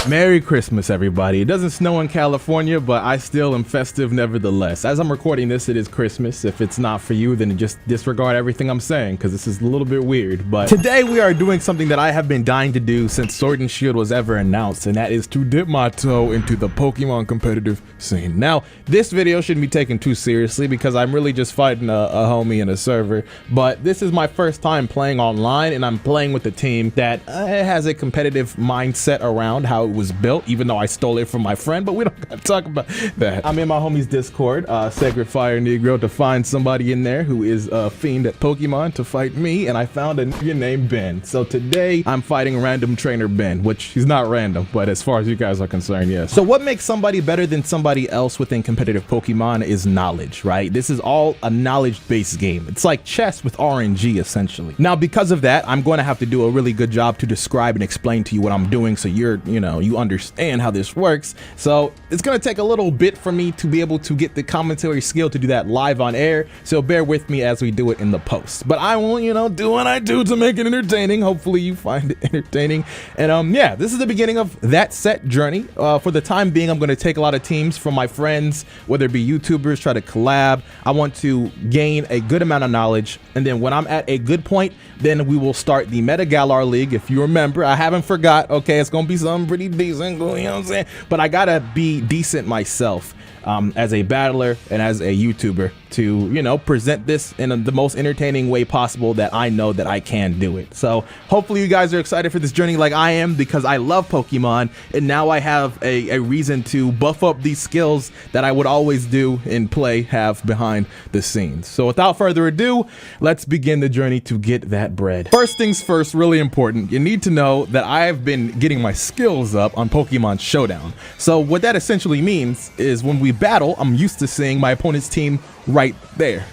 Merry Christmas, everybody. It doesn't snow in California, but I still am festive nevertheless. As I'm recording this, it is Christmas. If it's not for you, then just disregard everything I'm saying, because this is a little bit weird. But today we are doing something that I have been dying to do since Sword and Shield was ever announced, and that is to dip my toe into the Pokemon competitive scene. Now, this video shouldn't be taken too seriously because I'm really just fighting a homie in a server, but this is my first time playing online, and I'm playing with a team that has a competitive mindset around how it was built, even though I stole it from my friend, but we don't gotta talk about that. I'm in my homie's Discord, Sacred Fire Negro, to find somebody in there who is a fiend at Pokemon to fight me, and I found a nigga named Ben. So today I'm fighting random trainer Ben, which he's not random, but as far as you guys are concerned, yes. So what makes somebody better than somebody else within competitive Pokemon is knowledge, right? This is all a knowledge-based game. It's like chess with RNG, essentially. Now, because of that, I'm going to have to do a really good job to describe and explain to you what I'm doing so you understand how this works. So it's going to take a little bit for me to be able to get the commentary skill to do that live on air. So bear with me as we do it in the post. But I will, do what I do to make it entertaining. Hopefully you find it entertaining. And yeah, this is the beginning of that set journey. For the time being, I'm going to take a lot of teams from my friends, whether it be YouTubers, try to collab. I want to gain a good amount of knowledge. And then when I'm at a good point, then we will start the Meta Galar League. If you remember, I haven't forgot. Okay, it's going to be something pretty decent, you know what I'm saying? But I got to be decent myself as a battler and as a YouTuber to, present this in the most entertaining way possible that I know that I can do it. So hopefully you guys are excited for this journey like I am, because I love Pokemon, and now I have a reason to buff up these skills that I would always do in play have behind the scenes. So without further ado, let's begin the journey to get that bread. First things first, really important, you need to know that I've been getting my skills up on Pokemon Showdown. So what that essentially means is when we battle, I'm used to seeing my opponent's team right there,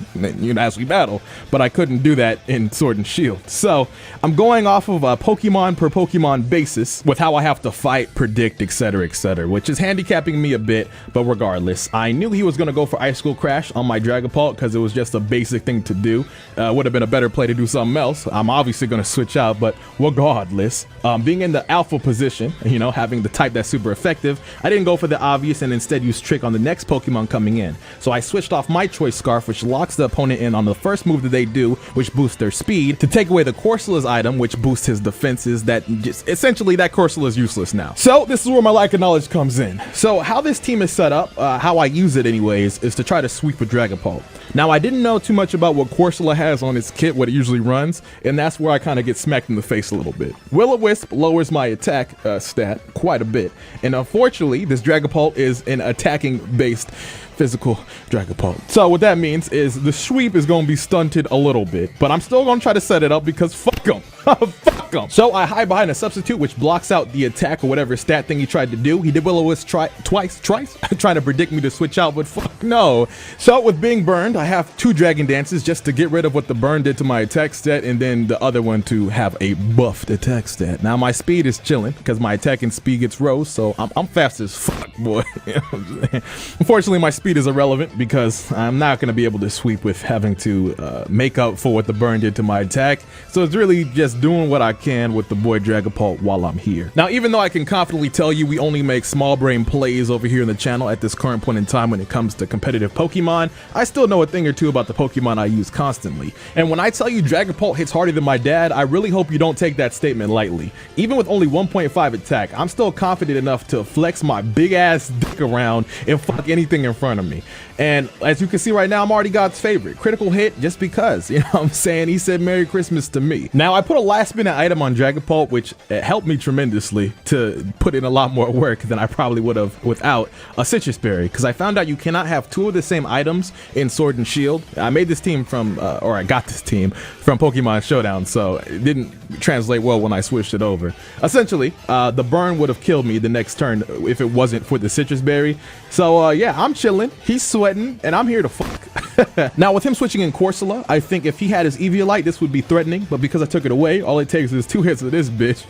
as we battle, but I couldn't do that in Sword and Shield. So I'm going off of a Pokemon per Pokemon basis with how I have to fight, predict, etc., which is handicapping me a bit, but regardless, I knew he was going to go for Ice School Crash on my Dragapult because it was just a basic thing to do. Would have been a better play to do something else. I'm obviously going to switch out, but regardless, being in the alpha position, having the type that's super effective, I didn't go for the obvious and instead use Trick on the next Pokemon coming in. So I switched off my choice Scarf, which locks the opponent in on the first move that they do, which boosts their speed, to take away the Corsola's item, which boosts his defenses. That just essentially that Corsola is useless now. So this is where my lack of knowledge comes in. So how this team is set up, how I use it anyways, is to try to sweep with Dragapult. Now I didn't know too much about what Corsola has on its kit, what it usually runs, and that's where I kind of get smacked in the face a little bit. Will-O-Wisp lowers my attack stat quite a bit, and unfortunately this Dragapult is an attacking based physical Dragapult. So what that means is the sweep is going to be stunted a little bit, but I'm still going to try to set it up because fuck him. Fuck him. So I hide behind a substitute which blocks out the attack or whatever stat thing he tried to do. He did Will-O-Wisp twice trying to predict me to switch out, but fuck no. So with being burned, I have 2 Dragon Dances just to get rid of what the burn did to my attack stat, and then the other one to have a buffed attack stat. Now my speed is chilling because my attack and speed gets rose, so I'm fast as fuck, boy. Unfortunately, my speed is irrelevant because I'm not going to be able to sweep with having to make up for what the burn did to my attack. So it's really just doing what I can with the boy Dragapult while I'm here. Now, even though I can confidently tell you we only make small brain plays over here in the channel at this current point in time when it comes to competitive Pokemon, I still know a thing or two about the Pokemon I use constantly. And when I tell you Dragapult hits harder than my dad, I really hope you don't take that statement lightly. Even with only 1.5 attack, I'm still confident enough to flex my big ass dick around and fuck anything in front of me. And as you can see right now, I'm already God's favorite. Critical hit just because, what I'm saying? He said Merry Christmas to me. Now, I put a last minute item on Dragapult, which helped me tremendously to put in a lot more work than I probably would have without a Citrus Berry, because I found out you cannot have 2 of the same items in Sword and Shield. I made this team from, or I got this team from Pokemon Showdown, so it didn't translate well when I switched it over. Essentially, the burn would have killed me the next turn if it wasn't for the Citrus Berry. So yeah, I'm chilling, he's sweating, and I'm here to fuck. Now with him switching in Corsola, I think if he had his Eviolite, this would be threatening, but because I took it away, all it takes is 2 hits of this bitch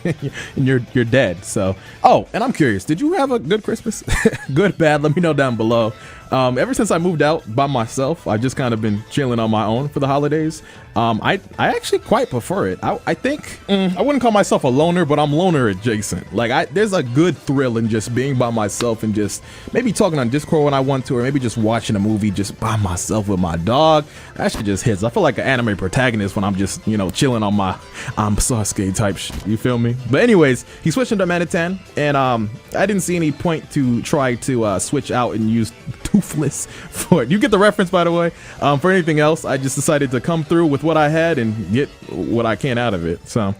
and you're dead. So, oh, and I'm curious, did you have a good Christmas? Good, bad, let me know down below. Ever since I moved out by myself, I've just kind of been chilling on my own for the holidays. I actually quite prefer it. I think I wouldn't call myself a loner, but I'm loner adjacent. Like there's a good thrill in just being by myself and just maybe talking on Discord when I want to, or maybe just watching a movie just by myself with my dog. That shit just hits. I feel like an anime protagonist when I'm just, you know, chilling on my Sasuke type shit. You feel me? But anyways, he switched into Manatan, and I didn't see any point to try to switch out and use Toothless for it. You get the reference, by the way. For anything else, I just decided to come through with what I had and get what I can out of it. So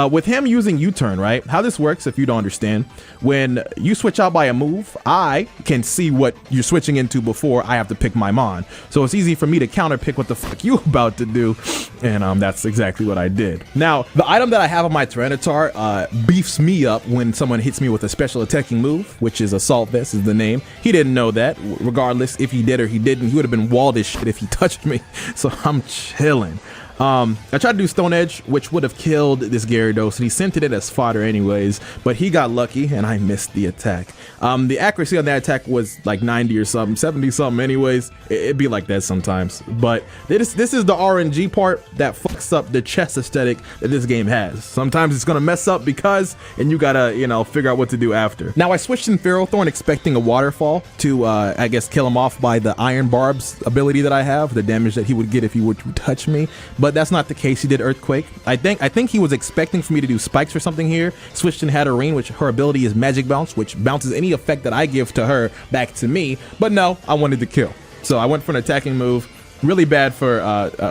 with him using U-turn, right? How this works, if you don't understand, when you switch out by a move, I can see what you're switching into before I have to pick my mon. So it's easy for me to counter pick what the fuck you about to do, and that's exactly what I did. Now, the item that I have on my Tyranitar beefs me up when someone hits me with a special attacking move, which is Assault Vest is the name. He didn't know that. Regardless if he did or he didn't, he would have been walled as shit if he touched me. So I'm chilling. I tried to do Stone Edge, which would have killed this Gyarados, and he sent it as fodder anyways, but he got lucky and I missed the attack. The accuracy on that attack was like 90 or something, 70 something anyways. It'd be like that sometimes, but this is the RNG part that fucks up the chess aesthetic that this game has. Sometimes it's gonna mess up because, and you gotta, you know, figure out what to do after. Now I switched in Ferrothorn expecting a waterfall to, I guess, kill him off by the Iron Barbs ability that I have, the damage that he would get if he would touch me, but that's not the case. He did Earthquake. I think he was expecting for me to do Spikes or something here. Switched in Hatterene, which her ability is Magic Bounce, which bounces any effect that I give to her back to me. But no, I wanted to kill. So I went for an attacking move. Really bad for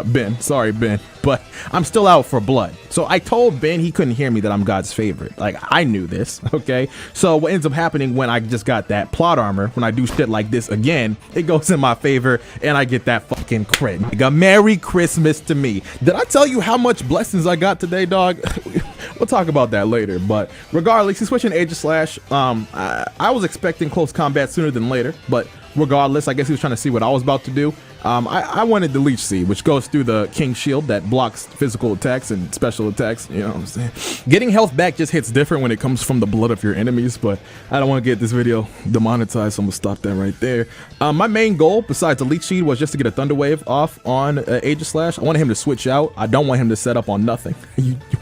Ben. Sorry, Ben. But I'm still out for blood. So I told Ben he couldn't hear me that I'm God's favorite. Like, I knew this, okay? So what ends up happening when I just got that plot armor, when I do shit like this again, it goes in my favor and I get that fucking crit. Nigga, Merry Christmas to me. Did I tell you how much blessings I got today, dog? We'll talk about that later. But regardless, he's switching Aegislash. I was expecting close combat sooner than later, but regardless, I guess he was trying to see what I was about to do. I wanted the Leech Seed, which goes through the King Shield that blocks physical attacks and special attacks. You know what I'm saying? Getting health back just hits different when it comes from the blood of your enemies, but I don't want to get this video demonetized, so I'm gonna stop that right there. My main goal, besides the Leech Seed, was just to get a Thunder Wave off on Aegislash. I wanted him to switch out. I don't want him to set up on nothing.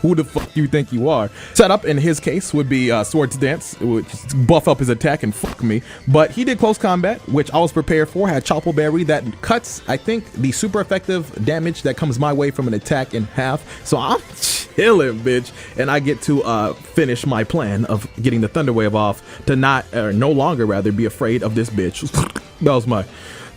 Who the fuck do you think you are? Setup in his case would be Swords Dance, which buff up his attack and fuck me. But he did close combat, which I was prepared for. Had Chople Berry that cuts, I think, the super effective damage that comes my way from an attack in half. So I'm chilling, bitch, and I get to finish my plan of getting the Thunder Wave off to no longer rather be afraid of this bitch. That was my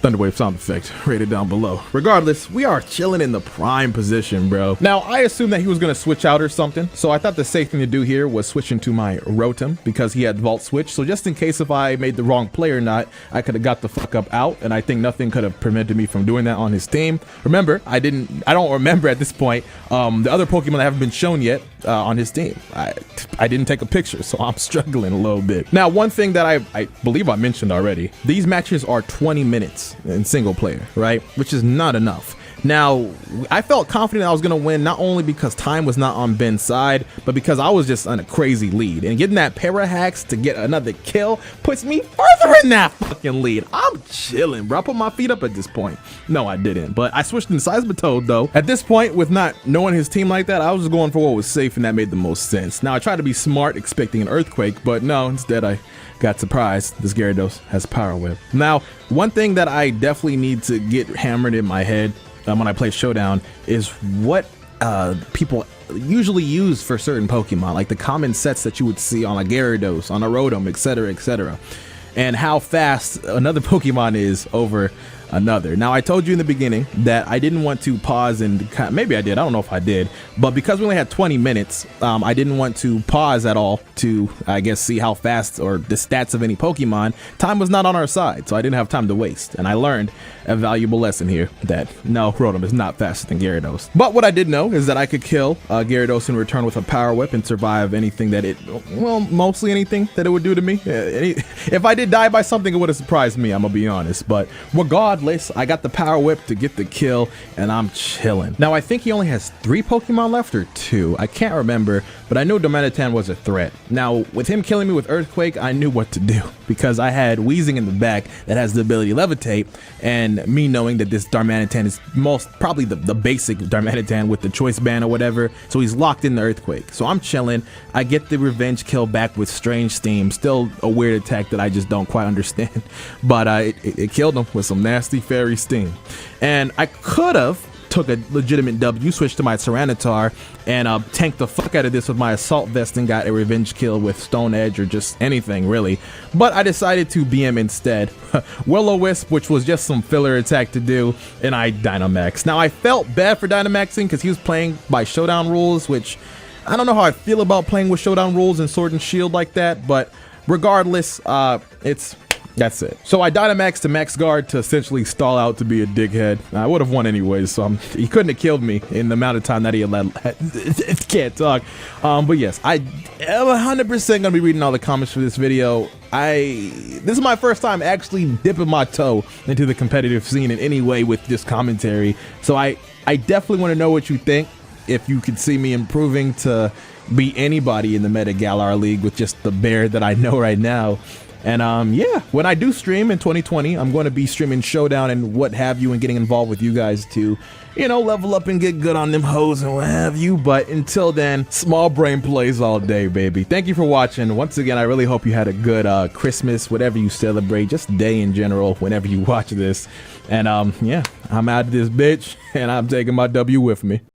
Thunderwave sound effect rated down below. Regardless, we are chilling in the prime position, bro. Now, I assumed that he was gonna switch out or something, so I thought the safe thing to do here was switch into my Rotom because he had Vault Switch. So just in case if I made the wrong play or not, I could have got the fuck up out, and I think nothing could have prevented me from doing that on his team. Remember, I don't remember at this point the other Pokemon that haven't been shown yet on his team. I didn't take a picture, so I'm struggling a little bit. Now, one thing that I believe I mentioned already, these matches are 20 minutes in single player, right? Which is not enough. Now, I felt confident I was going to win, not only because time was not on Ben's side, but because I was just on a crazy lead. And getting that Parahax to get another kill puts me further in that fucking lead. I'm chilling, bro. I put my feet up at this point. No, I didn't. But I switched into Seismitoad, though. At this point, with not knowing his team like that, I was just going for what was safe, and that made the most sense. Now, I tried to be smart, expecting an Earthquake, but no, instead I got surprised. This Gyarados has Power Whip. Now, one thing that I definitely need to get hammered in my head when I play Showdown is what people usually use for certain Pokemon, like the common sets that you would see on a Gyarados, on a Rotom, etc., etc., and how fast another Pokemon is over another. Now, I told you in the beginning that I didn't want to pause and maybe I did, I don't know if I did, but because we only had 20 minutes, I didn't want to pause at all to, I guess, see how fast or the stats of any Pokemon. Time was not on our side, so I didn't have time to waste, and I learned a valuable lesson here that no, Rotom is not faster than Gyarados. But what I did know is that I could kill Gyarados in return with a Power Whip and survive anything that mostly anything that it would do to me. If I did die by something, it would have surprised me, I'm gonna be honest. But regardless, regardless, I got the Power Whip to get the kill, and I'm chilling. Now, I think he only has 3 Pokemon left, or 2. I can't remember, but I know Darmanitan was a threat. Now, with him killing me with Earthquake, I knew what to do, because I had Weezing in the back that has the ability to levitate, and me knowing that this Darmanitan is probably the basic Darmanitan with the choice band or whatever, so he's locked in the Earthquake. So I'm chilling. I get the revenge kill back with Strange Steam, still a weird attack that I just don't quite understand, but it killed him with some nasty Fairy Steam. And I could have took a legitimate W, switched to my Tyranitar, and tanked the fuck out of this with my Assault Vest and got a revenge kill with Stone Edge or just anything really. But I decided to BM instead. Will-O-Wisp, which was just some filler attack to do, and I Dynamax. Now I felt bad for Dynamaxing because he was playing by Showdown rules, which I don't know how I feel about playing with Showdown rules and Sword and Shield like that, but regardless, that's it. So I Dynamaxed to Max Guard to essentially stall out to be a dickhead. I would have won anyways, so he couldn't have killed me in the amount of time that he had can't talk. But yes, I am 100% gonna be reading all the comments for this video. This is my first time actually dipping my toe into the competitive scene in any way with this commentary. So I definitely want to know what you think. If you could see me improving to be anybody in the Meta Galar League with just the bear that I know right now. And yeah, when I do stream in 2020, I'm going to be streaming Showdown and what have you, and getting involved with you guys to, you know, level up and get good on them hoes and what have you. But until then, small brain plays all day, baby. Thank you for watching. Once again, I really hope you had a good Christmas, whatever you celebrate, just day in general, whenever you watch this. And yeah, I'm out of this bitch, and I'm taking my W with me.